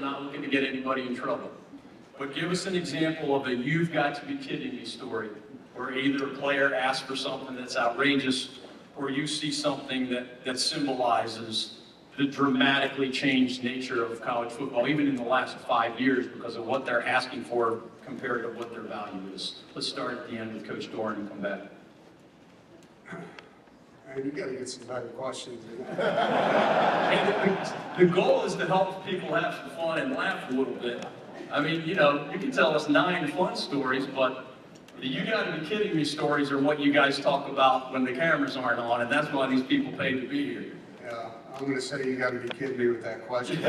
not looking to get anybody in trouble. But give us an example of a "you've got to be kidding me" story, where either a player asks for something that's outrageous, or you see something that symbolizes the dramatically changed nature of college football, even in the last 5 years, because of what they're asking for compared to what their value is. Let's start at the end with Coach Doeren and come back. You got to get some better questions. The goal is to help people have some fun and laugh a little bit. I mean, you can tell us 9 fun stories, but the "you got to be kidding me" stories are what you guys talk about when the cameras aren't on, and that's why these people pay to be here. Yeah, I'm going to say you got to be kidding me with that question.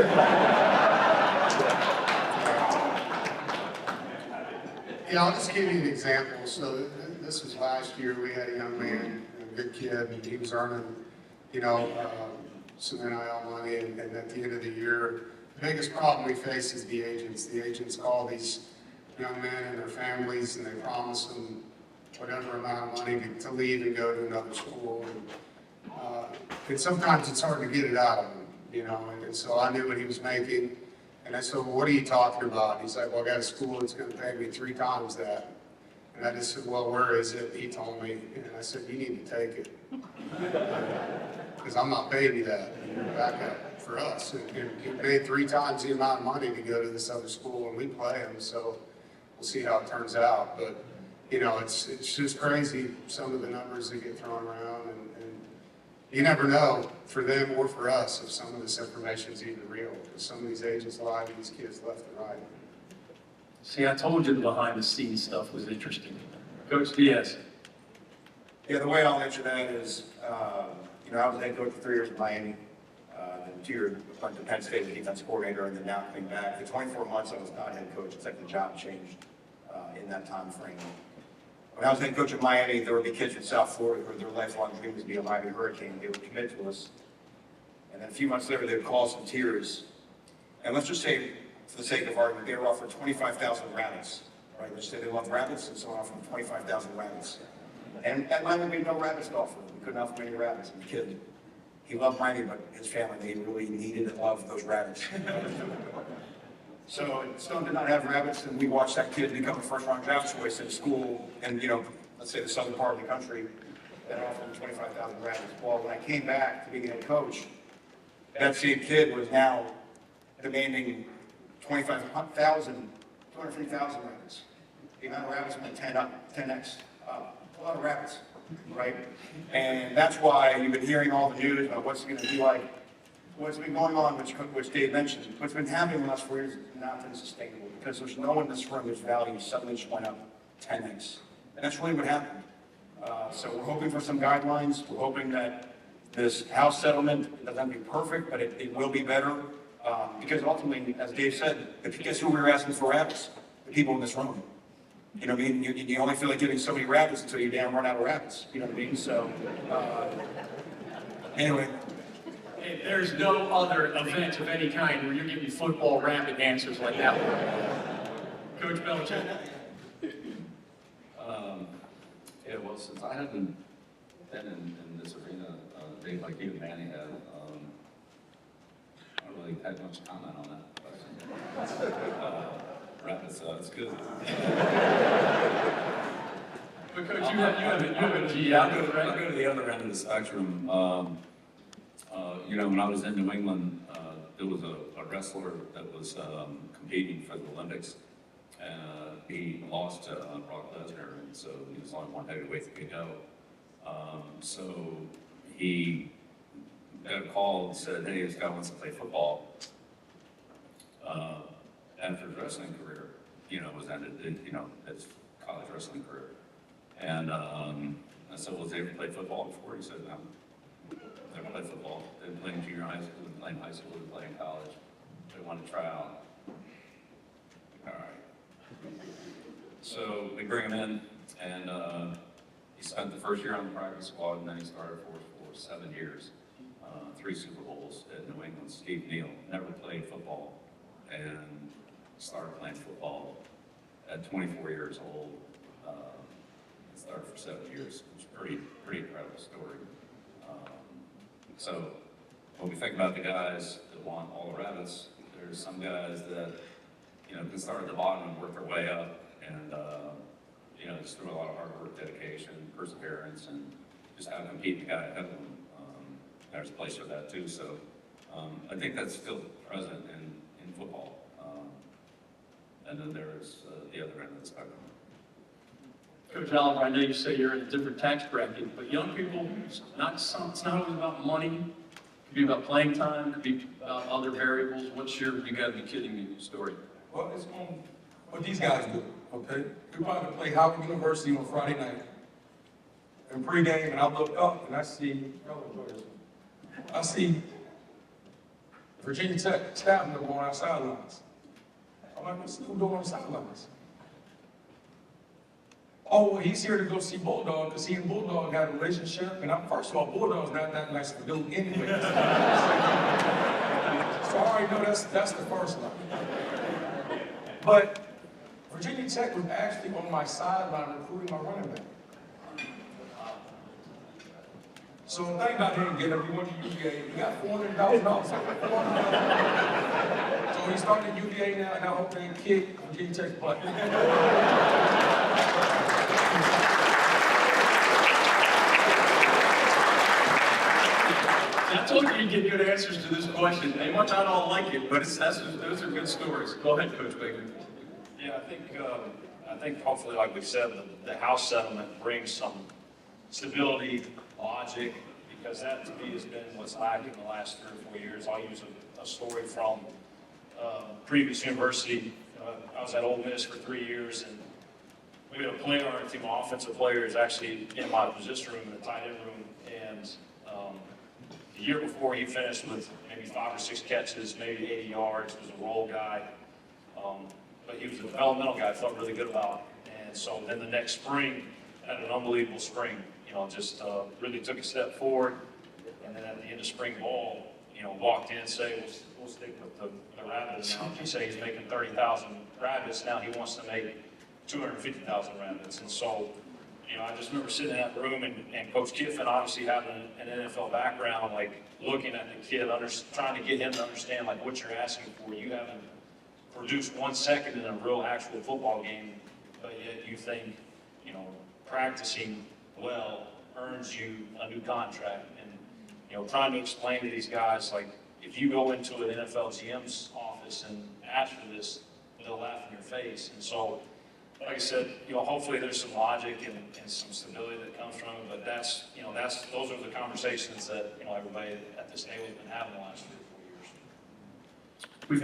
Yeah, I'll just give you an example. So this was last year. We had a young man, a good kid, and he was earning, some NIL money, and at the end of the year, the biggest problem we face is the agents. The agents call these young men and their families, and they promise them whatever amount of money to leave and go to another school. And sometimes it's hard to get it out of them, And so I knew what he was making, and I said, "Well, what are you talking about?" He's like, "Well, I got a school that's going to pay me 3 times that." And I just said, "Well, where is it?" He told me, and I said, "You need to take it, because I'm not paying you that. You're back up for us." And he paid 3 times the amount of money to go to this other school, and we play him. So we'll see how it turns out. But it's just crazy, some of the numbers that get thrown around, and you never know, for them or for us, if some of this information is even real. Because some of these agents lie to these kids left and right. See, I told you the behind-the-scenes stuff was interesting. Coach Diaz. Yeah, the way I'll answer that is, I was head coach for 3 years at Miami, then 2 years went to Penn State as defense coordinator, and then now coming back. The 24 months I was not head coach, it's like the job changed in that time frame. When I was head coach at Miami, there would be kids from South Florida who their lifelong dream was to be a Miami Hurricane. They would commit to us. And then a few months later, they would call us in tears. And let's just say, for the sake of argument, they were offered 25,000 rabbits. Right? Let's say they loved rabbits, and someone offered them 25,000 rabbits. And at Miami, we had no rabbits to offer. We couldn't offer any rabbits. And the kid, he loved Miami, but his family, they really needed and loved those rabbits. So Stone did not have rabbits, and we watched that kid become a first-round draft choice in a school, and let's say the southern part of the country, that offered him 25,000 rabbits. Well, when I came back to being head coach, that same kid was now demanding 250,000 rabbits. The amount of rabbits went 10x. A lot of rabbits, right? And that's why you've been hearing all the news about what's going to be like. What's been going on, which Dave mentioned, what's been happening in the last 4 years has not been sustainable, because there's no one in this room whose value suddenly just went up 10x. And that's really what happened. So we're hoping for some guidelines. We're hoping that this House settlement doesn't be perfect, but it will be better. Because ultimately, as Dave said, guess who we were asking for rabbits? The people in this room. You know what I mean? You only feel like giving so many rabbits until you damn run out of rabbits. You know what I mean? So, anyway. Hey, there's no other event of any kind where you give me football rabbit answers like that one. Coach Belichick. Yeah, well, since I haven't been in this arena, Dave, like you and Manny have, I don't really have much comment on that question. Rabbits, it's good. But Coach, you have a GM, I'll go to the other end of the spectrum. When I was in New England, there was a wrestler that was competing for the Olympics, and he lost to Brock Lesnar, and so he was only one heavyweight that could go. So he got a call and said, "Hey, this guy wants to play football." After his wrestling career, was ended, his college wrestling career. And I said, "Well, has he ever played football before?" He said, "No. Never played football. Didn't play in junior high school, didn't play in high school, didn't play in college. They wanted to try out." All right. So we bring him in, and he spent the first year on the practice squad, and then he started for 7 years, 3 Super Bowls at New England. Steve Neal never played football, and started playing football at 24 years old. Started for 7 years. It was a pretty incredible story. So when we think about the guys that want all the rabbits, There's some guys that, you know, can start at the bottom and work their way up, and you know, just through a lot of hard work, dedication, perseverance, and just how to compete the guy ahead of them. There's a place for that too. So I think that's still present in football. And then there's the other end of the spectrum. Coach Oliver, I know you say you're in a different tax bracket, but young people, it's not always about money. It could be about playing time, it could be about other variables. What's your, you gotta be kidding me, story? Well, it's on what these guys do, okay? We about to play Howard University on Friday night. In pregame, and I look up and I see, y'all enjoy this one. I see Virginia Tech staff member on our sidelines. I'm like, what's he doing on the sidelines? Oh, well, he's here to go see Bulldog because he and Bulldog got a relationship. And first of all, Bulldog's not that nice of a dude anyway. So I already know that's the first one. But Virginia Tech was actually on my sideline recruiting my running back. So thank God they didn't get him. He went to UVA. He got $400,000. So he's starting at UVA now, and I hope they kick Virginia Tech's butt. I told you you'd get good answers to this question. They might not all like it, but those are good stories. Go ahead, Coach Baker. Yeah, I think hopefully, like we said, the House settlement brings some stability, logic, because that to me has been what's lacking the last 3 or 4 years. I'll use a story from previous university. I was at Ole Miss for 3 years, and we had a player on our team, an offensive player, is actually in my position room, in the tight end room, and the year before he finished with maybe 5 or 6 catches, maybe 80 yards, was a role guy. But he was a developmental guy I felt really good about. And so then the next spring, had an unbelievable spring, just really took a step forward. And then at the end of spring ball, walked in and said, we'll stick with the rabbits. Now, he said he's making 30,000 rabbits. Now he wants to make 250,000 rabbits. And so, I just remember sitting in that room and Coach Kiffin obviously having an NFL background, like looking at the kid, trying to get him to understand like what you're asking for. You haven't produced 1 second in a real actual football game, but yet you think, practicing well earns you a new contract. And, trying to explain to these guys, like, if you go into an NFL GM's office and ask for this, they'll laugh in your face. And so, like I said, hopefully there's some logic and some stability that comes from it, but those are the conversations that, everybody at this table has been having the last year.